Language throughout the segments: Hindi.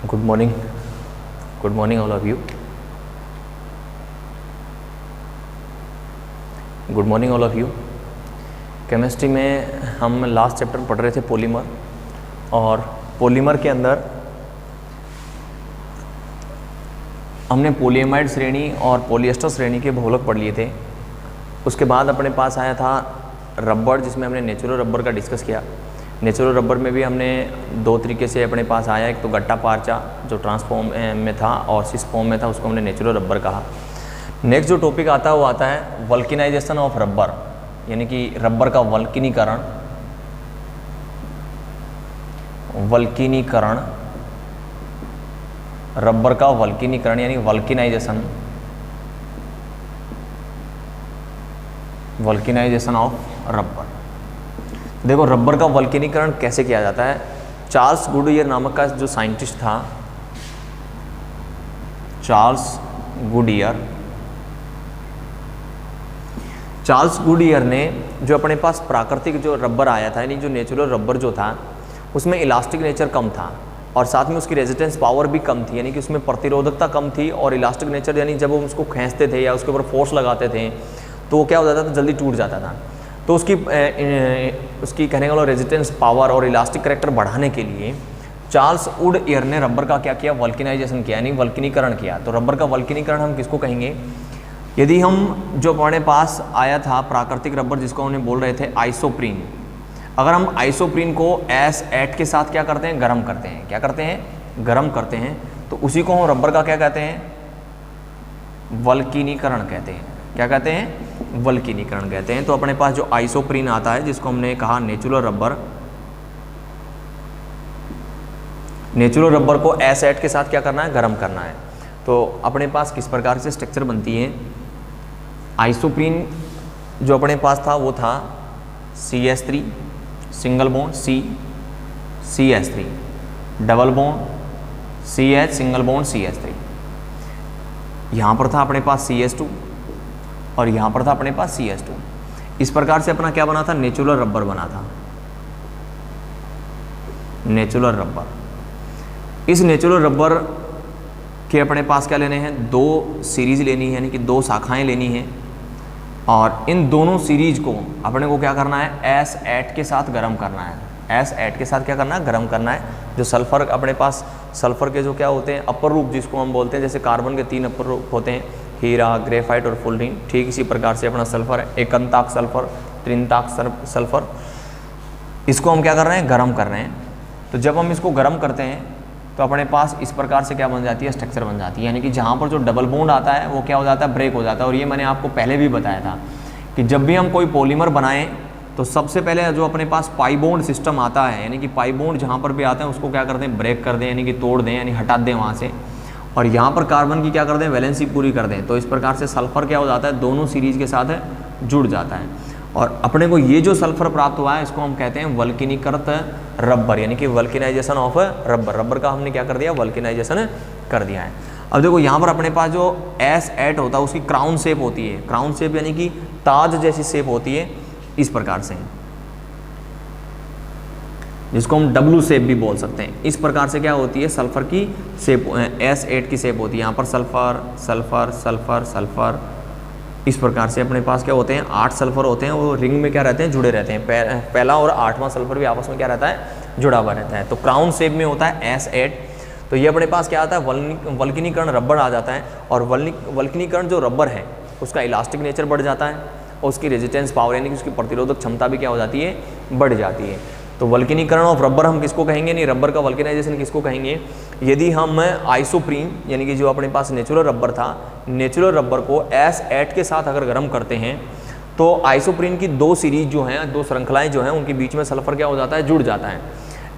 Good morning all of you. Good morning all of you. Chemistry में हम लास्ट चैप्टर पढ़ रहे थे पॉलीमर, और पॉलीमर के अंदर हमने पॉलीएमाइड श्रेणी और पॉलिएस्टर श्रेणी के बहुलक पढ़ लिए थे। उसके बाद अपने पास आया था रबर, जिसमें हमने नेचुरल रबर का डिस्कस किया। नेचुरल रबर में भी हमने दो तरीके से अपने पास आया, एक तो गट्टा पार्चा जो ट्रांसफॉर्म में था और सिस फॉर्म में था, उसको हमने नेचुरल रबर कहा। नेक्स्ट जो टॉपिक आता है वो आता है वल्किनाइजेशन ऑफ रबर, यानी कि रबर का वल्किनीकरण। रबर का वल्किनीकरण यानी वल्किनाइजेशन ऑफ रबर। देखो रबर का वल्किनीकरण कैसे किया जाता है। चार्ल्स गुडियर नामक का जो साइंटिस्ट था, चार्ल्स गुडियर ने जो अपने पास प्राकृतिक जो रबर आया था, यानी जो नेचुरल रबर जो था, उसमें इलास्टिक नेचर कम था और साथ में उसकी रेजिस्टेंस पावर भी कम थी, यानी कि उसमें प्रतिरोधकता कम थी। और इलास्टिक नेचर यानी जब हम उसको खींचते थे या उसके ऊपर फोर्स लगाते थे तो वो क्या हो जाता था, जल्दी टूट जाता था। तो उसकी कहने का रेजिस्टेंस पावर और इलास्टिक करेक्टर बढ़ाने के लिए चार्ल्स वुडयर ने रबर का क्या किया, वल्किनाइजेशन किया, यानी वल्किनीकरण किया। तो रबर का वल्किनीकरण हम किसको कहेंगे? यदि हम जो हमारे पास आया था प्राकृतिक रबर, जिसको हमने बोल रहे थे आइसोप्रीन, अगर हम आइसोप्रीन को S8 के साथ क्या करते हैं, गर्म करते हैं। क्या करते हैं? गर्म करते हैं। तो उसी को हम रबर का क्या कहते हैं? वल्किनीकरण कहते हैं। क्या कहते हैं? वल्किनीकरण कहते हैं। तो अपने पास जो आइसोप्रीन आता है, जिसको हमने कहा नेचुरल रबर को S8 के साथ क्या करना है, गर्म करना है। तो अपने पास किस प्रकार से स्ट्रक्चर बनती है? आइसोप्रीन जो अपने पास था वो था CH3 single bond CH3, double bond CH single bond CH3। यहाँ पर था अपने पास CH2 और यहाँ पर था अपने पास CH2। इस प्रकार से अपना क्या बना था, नेचुरल रबर बना था, नेचुरल रबर। इस नेचुरल रबर के अपने पास क्या लेने हैं, दो सीरीज लेनी है, यानी कि दो शाखाएं लेनी है। और इन दोनों सीरीज को अपने को क्या करना है, S8 के साथ गर्म करना है। S8 के साथ क्या करना है, गर्म करना है। जो सल्फर अपने पास, सल्फर के जो क्या होते हैं अपर रूप, जिसको हम बोलते हैं, जैसे कार्बन के 3 अपर रूप होते हैं, हीरा, ग्रेफाइट और फुलरीन, ठीक इसी प्रकार से अपना सल्फर है, एकंताक सल्फर, त्रिंताक सल्फर। इसको हम क्या कर रहे हैं, गर्म कर रहे हैं। तो जब हम इसको गर्म करते हैं तो अपने पास इस प्रकार से क्या बन जाती है, स्ट्रक्चर बन जाती है। यानी कि जहाँ पर जो डबल बॉन्ड आता है वो क्या हो जाता है, ब्रेक हो जाता है। और ये मैंने आपको पहले भी बताया था कि जब भी हम कोई पॉलीमर बनाएं तो सबसे पहले जो अपने पास पाई बॉन्ड सिस्टम आता है, यानी कि पाई बॉन्ड जहाँ पर भी आते हैं उसको क्या करते हैं, ब्रेक कर दें, यानी कि तोड़ दें, यानी हटा दें वहाँ से। और यहाँ पर कार्बन की क्या कर दें, वैलेंसी पूरी कर दें। तो इस प्रकार से सल्फर क्या हो जाता है, दोनों सीरीज के साथ जुड़ जाता है। और अपने को ये जो सल्फर प्राप्त हुआ है इसको हम कहते हैं वल्किनीकृत रबर, यानी कि वल्किनाइजेशन ऑफ रबर। रबर का हमने क्या कर दिया, वल्किनाइजेशन कर दिया है। अब देखो यहाँ पर अपने पास जो S8 होता है उसकी क्राउन शेप होती है। क्राउन शेप यानी कि ताज जैसी शेप होती है, इस प्रकार से, जिसको हम W शेप भी बोल सकते हैं। इस प्रकार से क्या होती है, सल्फर की शेप, S8 की शेप होती है। यहाँ पर सल्फर सल्फर सल्फर सल्फर, इस प्रकार से अपने पास क्या होते हैं, 8 सल्फर होते हैं, वो रिंग में क्या रहते हैं, जुड़े रहते हैं। पहला और 8वां सल्फर भी आपस में क्या रहता है, जुड़ा हुआ रहता है। तो क्राउन शेप में होता है S8। तो ये अपने पास क्या आता है, वल्किनीकरण रबर आ जाता है। और वल्किनीकरण जो रबर है उसका इलास्टिक नेचर बढ़ जाता है और उसकी रेजिस्टेंस पावर यानी कि उसकी प्रतिरोधक क्षमता भी क्या हो जाती है, बढ़ जाती है। तो वल्किनीकरण ऑफ रबर हम किसको कहेंगे, नहीं रबर का वल्किनाइजेशन किसको कहेंगे? यदि हम आइसोप्रीन यानी कि जो अपने पास नेचुरल रबर था, नेचुरल रबर को S8 के साथ अगर गर्म करते हैं तो आइसोप्रीन की दो सीरीज जो हैं, दो श्रृंखलाएं जो हैं, उनके बीच में सल्फर क्या हो जाता है, जुड़ जाता है।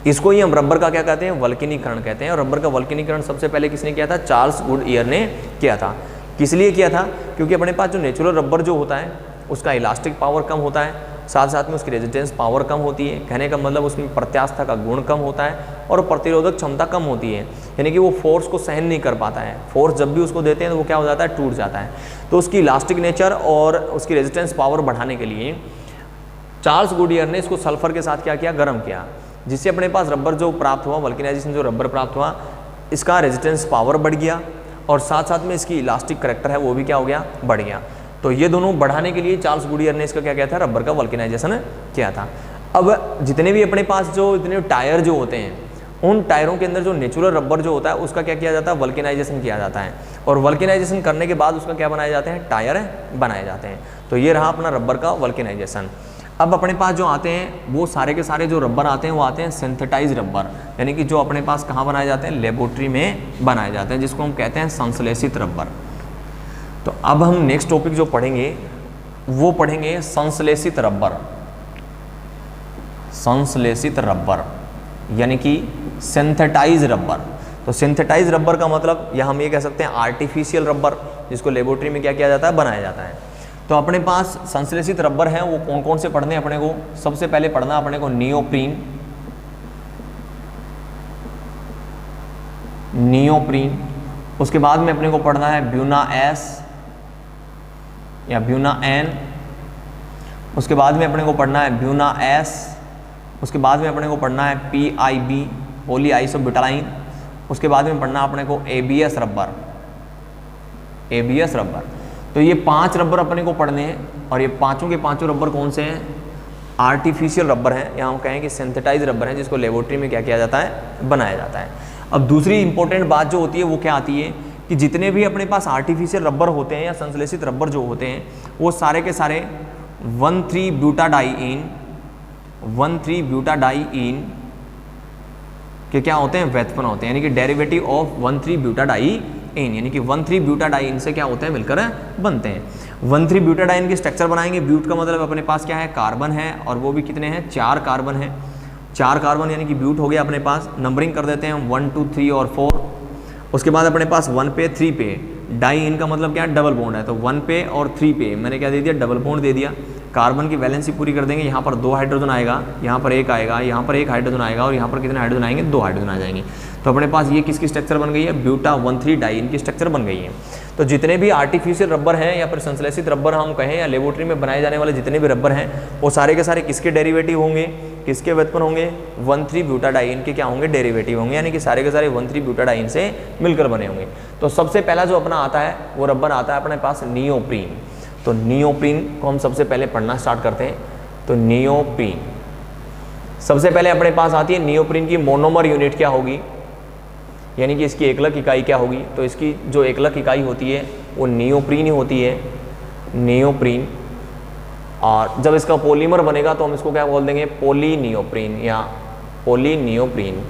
इसको ही हम रबर का क्या कहते हैं, वल्किनीकरण कहते हैं। और रबर का वल्किनीकरण सबसे पहले किसने किया था, चार्ल्स गुडियर ने किया था। किस लिए किया था? क्योंकि अपने पास जो नेचुरल रबर जो होता है उसका इलास्टिक पावर कम होता है, साथ साथ में उसकी रेजिस्टेंस पावर कम होती है। कहने का मतलब उसमें प्रत्यास्थता का गुण कम होता है और प्रतिरोधक क्षमता कम होती है, यानी कि वो फोर्स को सहन नहीं कर पाता है। फोर्स जब भी उसको देते हैं तो वो क्या हो जाता है, टूट जाता है। तो उसकी इलास्टिक नेचर और उसकी रेजिस्टेंस पावर बढ़ाने के लिए चार्ल्स गुडियर ने इसको सल्फर के साथ क्या किया, गर्म किया, जिससे अपने पास रबर जो प्राप्त हुआ, वल्किनाइजेशन जो रबर प्राप्त हुआ, इसका रेजिस्टेंस पावर बढ़ गया और साथ साथ में इसकी इलास्टिक करेक्टर है वो भी क्या हो गया, बढ़ गया। तो ये दोनों बढ़ाने के लिए चार्ल्स गुडियर ने इसका क्या किया था, रबर का वल्केनाइजेशन किया था। अब जितने भी अपने पास जो इतने टायर जो होते हैं, उन टायरों के अंदर जो नेचुरल रबर जो होता है उसका क्या किया जाता है, वल्केनाइजेशन किया जाता है। और वल्केनाइजेशन करने के बाद उसका क्या बनाए जाते हैं, टायर बनाए जाते हैं। तो ये रहा अपना रबर का वल्केनाइजेशन। अब अपने पास जो आते हैं वो सारे के सारे जो रबर आते हैं वो आते हैं सिंथेटाइज रबर, यानी कि जो अपने पास कहाँ बनाए जाते हैं, लेबोरेटरी में बनाए जाते हैं, जिसको हम कहते हैं संश्लेषित रबर। तो अब हम नेक्स्ट टॉपिक जो पढ़ेंगे वो पढ़ेंगे संश्लेषित रबर। संश्लेषित रबर यानी कि सिंथेटाइज रबर। तो सिंथेटाइज रबर का मतलब या हम ये कह सकते हैं आर्टिफिशियल रबर, जिसको लेबोरेटरी में क्या किया जाता है, बनाया जाता है। तो अपने पास संश्लेषित रबर है वो कौन कौन से पढ़ने अपने को, सबसे पहले पढ़ना अपने को नियोप्रीन, नियोप्रीन। उसके बाद में अपने को पढ़ना है ब्यूना एस या ब्यूना एन। उसके बाद में अपने को पढ़ना है ब्यूना एस। उसके बाद में अपने को पढ़ना है PIB, पोली आइसोब्यूटालाइन। उसके बाद में पढ़ना अपने को ABS रबर, ABS रबर। तो ये 5 रबर अपने को पढ़ने हैं और ये पांचों के पांचों रबर कौन से हैं, आर्टिफिशियल रबर हैं, या हम कहें कि सिंथेटाइज रबर हैं, जिसको लेबोरेटरी में क्या किया जाता है, बनाया जाता है। अब दूसरी इंपॉर्टेंट बात जो होती है वो क्या आती है कि जितने भी अपने पास आर्टिफिशियल रबर होते हैं या संश्लेषित रबर जो होते हैं वो सारे के सारे 1,3-ब्यूटाडाइईन, 1,3-ब्यूटाडाइईन के क्या होते हैं, व्युत्पन्न होते हैं, यानी कि डेरिवेटिव ऑफ 1,3-ब्यूटाडाइईन, यानी कि 1,3-ब्यूटाडाइईन से क्या होते हैं, मिलकर बनते हैं। 1,3-ब्यूटाडाइईन के स्ट्रक्चर बनाएंगे। ब्यूट का मतलब अपने पास क्या है, कार्बन है, और वो भी कितने हैं, 4 कार्बन है। 4 कार्बन यानी कि ब्यूट हो गया अपने पास। नंबरिंग कर देते हैं 1, 2, 3 और 4। उसके बाद अपने पास 1 पे 3 पे डाइईन का मतलब क्या है, डबल बॉन्ड है, तो 1 पे और 3 पे मैंने क्या दे दिया, डबल बॉन्ड दे दिया। कार्बन की वैलेंसी पूरी कर देंगे, यहाँ पर 2 हाइड्रोजन आएगा, यहाँ पर 1 आएगा, यहाँ पर 1 हाइड्रोजन आएगा, और यहाँ पर कितने हाइड्रोजन आएंगे, 2 हाइड्रोजन आ जाएंगे। तो अपने पास ये किसकी स्ट्रक्चर बन गई है, ब्यूटा 1,3-डाइईन की स्ट्रक्चर बन गई है। तो जितने भी आर्टिफिशियल रबर हैं या फिर संश्लेषित रबर हम कहें, या लेबोरेटरी में बनाए जाने वाले जितने भी रबर हैं, वो सारे के सारे किसके डेरिवेटिव होंगे, किसके व्युत्पन्न होंगे, 1,3-ब्यूटाडाइईन के क्या होंगे, डेरिवेटिव होंगे, यानी कि सारे के सारे 1,3-ब्यूटाडाइईन से मिलकर बने होंगे। तो सबसे पहला जो अपना आता है वो रबर आता है अपने पास नियोप्रीन। तो नियोप्रीन को हम सबसे पहले पढ़ना स्टार्ट करते हैं। तो नियोप्रीन सबसे पहले अपने पास आती है। नियोप्रीन की मोनोमर यूनिट क्या होगी, यानी कि इसकी एकलक इकाई क्या होगी, तो इसकी जो एकलक इकाई होती है वो नियोप्रीन ही होती है, नियोप्रीन। और जब इसका पॉलीमर बनेगा तो हम इसको क्या बोल देंगे, पॉलीनियोप्रीन या पॉलीनियोप्रीन।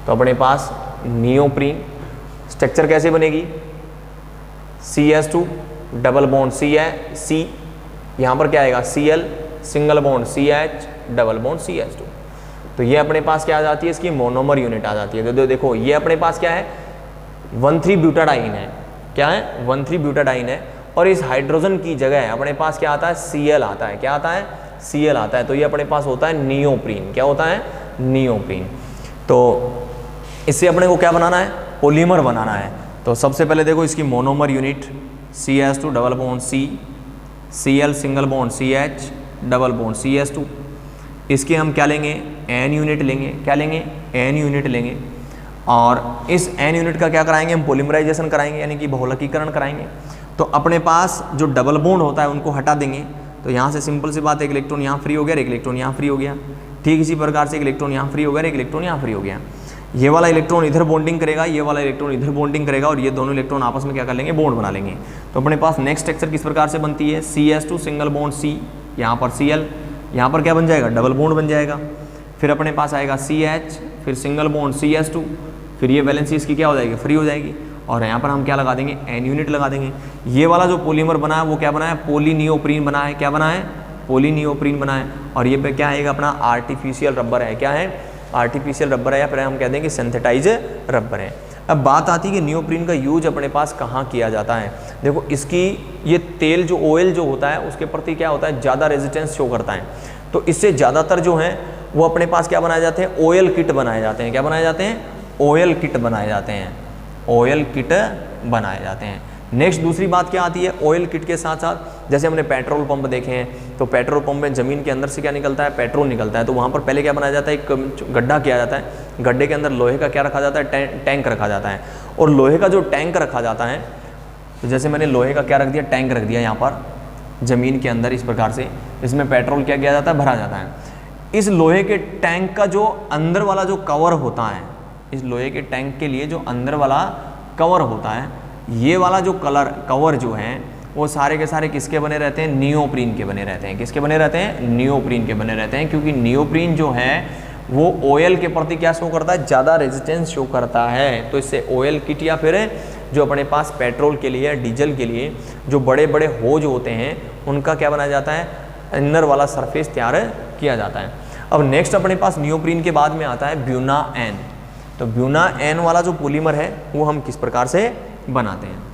तो अपने पास नियोप्रीन स्ट्रक्चर कैसे बनेगी, CS2 डबल बॉन्ड C है, C यहाँ पर क्या आएगा, Cl single bond CH double bond CH2। तो ये अपने पास क्या आ जाती है, इसकी मोनोमर यूनिट आ जाती है। तो देखो ये अपने पास क्या है, 1,3-ब्यूटाडाइईन है, क्या है, 1,3-ब्यूटाडाइईन है, और इस हाइड्रोजन की जगह अपने पास क्या आता है, Cl आता है, क्या आता है, Cl आता है। तो ये अपने पास होता है नियोप्रीन, क्या होता है, नियोप्रीन। तो इससे अपने को क्या बनाना है, पॉलीमर बनाना है। तो सबसे पहले देखो इसकी monomer unit CS2 double bond C, Cl single bond CH double bond CS2। इसके हम क्या लेंगे, N यूनिट लेंगे, क्या लेंगे, N यूनिट लेंगे, और इस N यूनिट का क्या कराएंगे, हम पॉलीमराइजेशन कराएंगे, यानी कि बहुलकीकरण कराएंगे। तो अपने पास जो डबल बॉन्ड होता है उनको हटा देंगे। तो यहाँ से सिंपल सी बात है, एक इलेक्ट्रॉन यहाँ फ्री हो गया, एक इलेक्ट्रॉन यहाँ फ्री हो गया। ठीक इसी प्रकार से एक इलेक्ट्रॉन यहाँ फ्री हो गया, एक इलेक्ट्रॉन यहाँ फ्री हो गया। ये वाला इलेक्ट्रॉन इधर बॉन्डिंग करेगा, ये वाला इलेक्ट्रॉन इधर बॉन्डिंग करेगा, और ये दोनों इलेक्ट्रॉन आपस में क्या कर लेंगे, बॉन्ड बना लेंगे। तो अपने पास नेक्स्ट स्ट्रक्चर किस प्रकार से बनती है, CS2 सिंगल बॉन्ड C, यहाँ पर Cl, यहाँ पर क्या बन जाएगा, डबल बॉन्ड बन जाएगा। फिर अपने पास आएगा CH, फिर सिंगल बॉन्ड CS2, फिर ये वैलेंसी इसकी क्या हो जाएगी, फ्री हो जाएगी, और यहाँ पर हम क्या लगा देंगे, N यूनिट लगा देंगे। ये वाला जो पॉलीमर बना है वो क्या बना है, पॉलीनियोप्रीन बना है, क्या बना है, पॉलीनियोप्रीन बना है। और ये पे क्या आएगा, अपना आर्टिफिशियल रबर है, क्या है, आर्टिफिशियल रबर है, या फिर हम कह देंगे सिंथेटाइज रबर है। अब बात आती है कि नियोप्रीन का यूज अपने पास कहाँ किया जाता है। देखो इसकी ये तेल जो ऑयल जो होता है उसके प्रति क्या होता है, ज़्यादा रेजिस्टेंस शो करता है। तो इससे ज़्यादातर जो है वो अपने पास क्या बनाए जाते हैं, ऑयल किट बनाए जाते हैं, क्या बनाए जाते हैं, ऑयल किट बनाए जाते हैं, ऑयल किट बनाए जाते हैं। नेक्स्ट दूसरी बात क्या आती है, ऑयल किट के साथ साथ जैसे हमने पेट्रोल पंप देखे हैं, तो पेट्रोल पंप में ज़मीन के अंदर से क्या निकलता है, पेट्रोल निकलता है। तो वहाँ पर पहले क्या बनाया जाता है, एक गड्ढा किया जाता है, गड्ढे के अंदर लोहे का क्या रखा जाता है, टैंक रखा जाता है। और लोहे का जो टैंक रखा जाता है, तो जैसे मैंने लोहे का क्या रख दिया, टैंक रख दिया यहाँ पर ज़मीन के अंदर, इस प्रकार से इसमें पेट्रोल क्या किया जाता है, भरा जाता है। इस लोहे के टैंक का जो अंदर वाला जो कवर होता है, इस लोहे के टैंक के लिए जो अंदर वाला कवर होता है, ये वाला जो कवर जो है वो सारे के सारे किसके बने रहते हैं, नियोप्रीन के बने रहते हैं। किसके बने रहते हैं, नियोप्रीन के बने रहते हैं, क्योंकि नियोप्रीन जो है वो ऑयल के प्रति क्या शो करता है, ज़्यादा रेजिस्टेंस शो करता है। तो इससे ऑयल किट या फिर जो अपने पास पेट्रोल के लिए या डीजल के लिए जो बड़े बड़े होज होते हैं, उनका क्या बनाया जाता है, इनर वाला सरफेस तैयार किया जाता है। अब नेक्स्ट अपने पास नियोप्रीन के बाद में आता है ब्यूना एन। तो ब्यूना एन वाला जो पॉलीमर है वो हम किस प्रकार से बनाते हैं।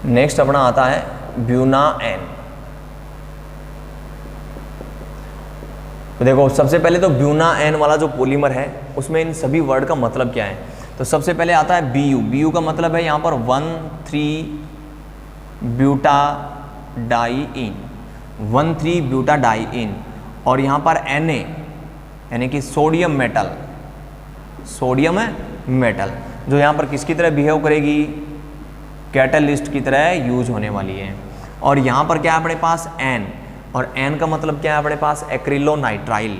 नेक्स्ट अपना आता है ब्यूना एन। तो देखो सबसे पहले तो ब्यूना एन वाला जो पॉलीमर है उसमें इन सभी वर्ड का मतलब क्या है। तो सबसे पहले आता है बीयू। बीयू का मतलब है यहाँ पर 1,3-ब्यूटाडाइइन, 1,3-ब्यूटाडाइइन। और यहाँ पर Na यानी कि सोडियम मेटल, सोडियम मेटल जो यहाँ पर किसकी तरह बिहेव करेगी, कैटलिस्ट की तरह यूज होने वाली है। और यहाँ पर क्या है अपने पास N, और N का मतलब क्या है अपने पास एक्रिलोनाइट्राइल,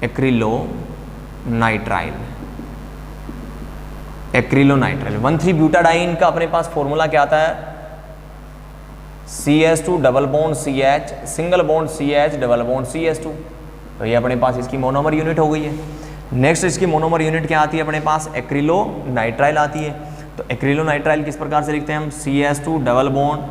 एक्रिलोनाइट्राइल, एक्रिलोनाइट्राइल। 1,3-ब्यूटाडाइन का अपने पास फॉर्मूला क्या आता है, CH2 double bond CH, single bond CH double bond CH2। तो ये अपने पास इसकी मोनोमर यूनिट हो गई है। नेक्स्ट इसकी मोनोमर यूनिट क्या आती है अपने पास, एक्रिलोनाइट्राइल आती है। तो एक्रिलोनाइट्राइल किस प्रकार से लिखते हैं हम, CH2 डबल बॉन्ड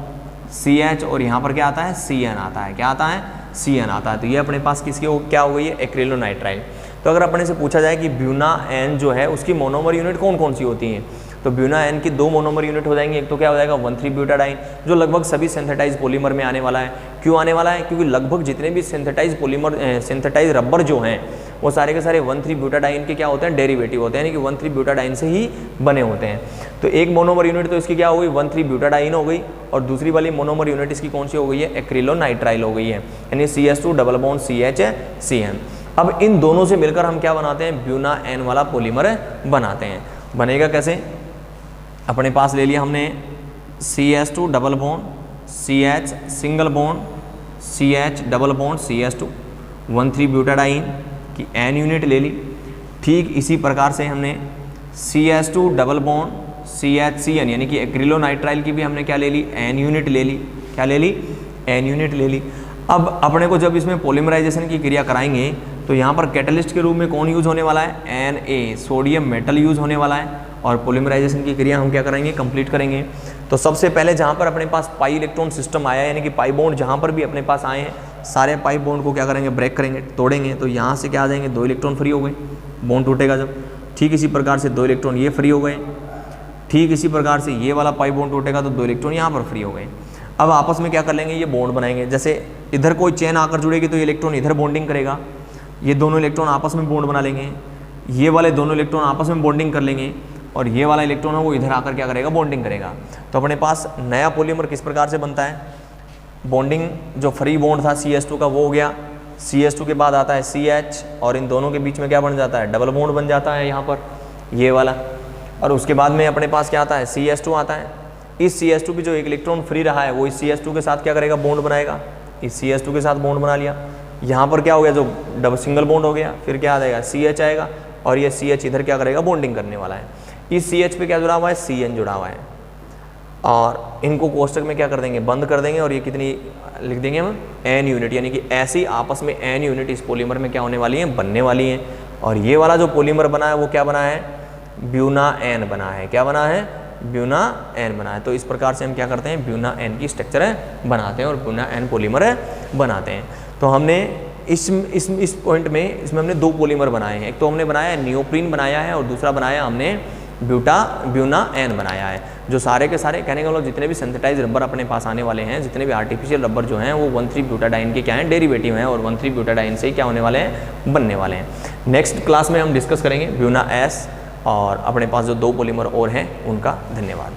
CH, और यहाँ पर क्या आता है, CN आता है। क्या आता है, CN आता है। तो ये अपने पास किसकी क्या हो गई है, एक्रिलोनाइट्राइल। तो अगर अपने से पूछा जाए कि ब्यूना एन जो है उसकी मोनोमर यूनिट कौन कौन सी होती हैं, तो ब्यूना एन की 2 मोनोमर यूनिट हो जाएंगी। एक तो क्या हो जाएगा 1,3-ब्यूटाडाइन, जो लगभग सभी सिंथेटाइज पॉलीमर में आने वाला है। क्यों आने वाला है, क्योंकि लगभग जितने भी सिंथेटाइज पॉलीमर, सिंथेटाइज रबर जो हैं वो सारे के सारे 1,3-ब्यूटाडाइन के क्या होते हैं, डेरिवेटिव होते हैं, यानी कि 1,3-ब्यूटाडाइन से ही बने होते हैं। तो एक मोनोमर यूनिट तो इसकी क्या हो गई, 1,3-ब्यूटाडाइन हो गई, और दूसरी वाली मोनोमर यूनिट इसकी कौन सी हो गई है, एक्रिलोनाइट्राइल हो गई है, यानी CH2 double bond CH CN। अब इन दोनों से मिलकर हम क्या बनाते हैं, ब्यूना एन वाला पॉलीमर बनाते हैं। बनेगा कैसे, अपने पास ले लिया हमने CH2 double bond CH, single bond CH double bond CH2, 1,3-ब्यूटाडाइन की एन यूनिट ले ली। ठीक इसी प्रकार से हमने CH2 double bond CH CN यानी कि एक्रिलोनाइट्राइल की भी हमने क्या ले ली, एन यूनिट ले ली। क्या ले ली, एन यूनिट ले ली। अब अपने को जब इसमें पॉलीमराइजेशन की क्रिया कराएंगे तो यहाँ पर कैटलिस्ट के रूप में कौन यूज होने वाला है, Na, सोडियम मेटल यूज होने वाला है। और पॉलीमराइजेशन की क्रिया हम क्या करेंगे, कंप्लीट करेंगे। तो सबसे पहले जहाँ पर अपने पास पाई इलेक्ट्रॉन सिस्टम आया है, यानी कि पाई बॉन्ड जहाँ पर भी अपने पास आए हैं, सारे पाई बॉन्ड को क्या करेंगे, ब्रेक करेंगे, तोड़ेंगे। तो यहाँ से क्या आ जाएंगे, 2 इलेक्ट्रॉन फ्री हो गए, बॉन्ड टूटेगा जब। ठीक इसी प्रकार से 2 इलेक्ट्रॉन ये फ्री हो गए। ठीक इसी प्रकार से ये वाला पाई बॉन्ड टूटेगा तो 2 इलेक्ट्रॉन यहाँ पर फ्री हो गए। अब आपस में क्या कर लेंगे, ये बॉन्ड बनाएंगे। जैसे इधर कोई चेन आकर जुड़ेगी तो ये इलेक्ट्रॉन इधर बॉन्डिंग करेगा, ये दोनों इलेक्ट्रॉन आपस में बॉन्ड बना लेंगे, ये वाले दोनों इलेक्ट्रॉन आपस में बॉन्डिंग कर लेंगे, और ये वाला इलेक्ट्रॉन है वो इधर आकर क्या करेगा, बॉन्डिंग करेगा। तो अपने पास नया पॉलीमर किस प्रकार से बनता है, बॉन्डिंग जो फ्री बॉन्ड था CH2 का वो हो गया, CH2 के बाद आता है CH, और इन दोनों के बीच में क्या बन जाता है, डबल बॉन्ड बन जाता है यहाँ पर ये वाला। और उसके बाद में अपने पास क्या आता है, CH2 आता है। इस CH2 की जो एक इलेक्ट्रॉन फ्री रहा है वो इस CH2 के साथ क्या करेगा, बॉन्ड बनाएगा। इस CH2 के साथ बॉन्ड बना लिया, यहाँ पर क्या हो गया, जो डबल सिंगल बॉन्ड हो गया। फिर क्या आ जाएगा, CH आएगा, और ये CH इधर क्या करेगा, बॉन्डिंग करने वाला है। इस CH पे क्या जुड़ा हुआ है, CN जुड़ा हुआ है, और इनको कोष्टक में क्या कर देंगे, बंद कर देंगे। और ये कितनी लिख देंगे हम, N यूनिट, यानी कि ऐसी आपस में N यूनिट इस पॉलीमर में क्या होने वाली है, बनने वाली है। और ये वाला जो पॉलीमर बना है वो क्या बना है, ब्यूना एन बना है। क्या बना है, ब्यूना एन बना है। तो इस प्रकार से हम क्या करते हैं, ब्यूना एन की स्ट्रक्चर बनाते हैं और ब्यूना एन पॉलीमर बनाते हैं। तो हमने इस पॉइंट में इसमें हमने 2 पॉलीमर बनाए हैं। एक तो हमने बनाया है नियोप्रीन बनाया है और दूसरा बनाया हमने ब्यूटाएन बनाया है। जो सारे के सारे कहने का मतलब जितने भी सिंथेटाइज रबर अपने पास आने वाले हैं, जितने भी आर्टिफिशियल रबर जो हैं वो 1,3-ब्यूटाडाइन के क्या हैं, डेरिवेटिव हैं और 1,3-ब्यूटाडाइन से ही क्या होने वाले हैं, बनने वाले हैं। नेक्स्ट क्लास में हम डिस्कस करेंगे ब्यूना एस और अपने पास जो 2 पॉलीमर और हैं उनका। धन्यवाद।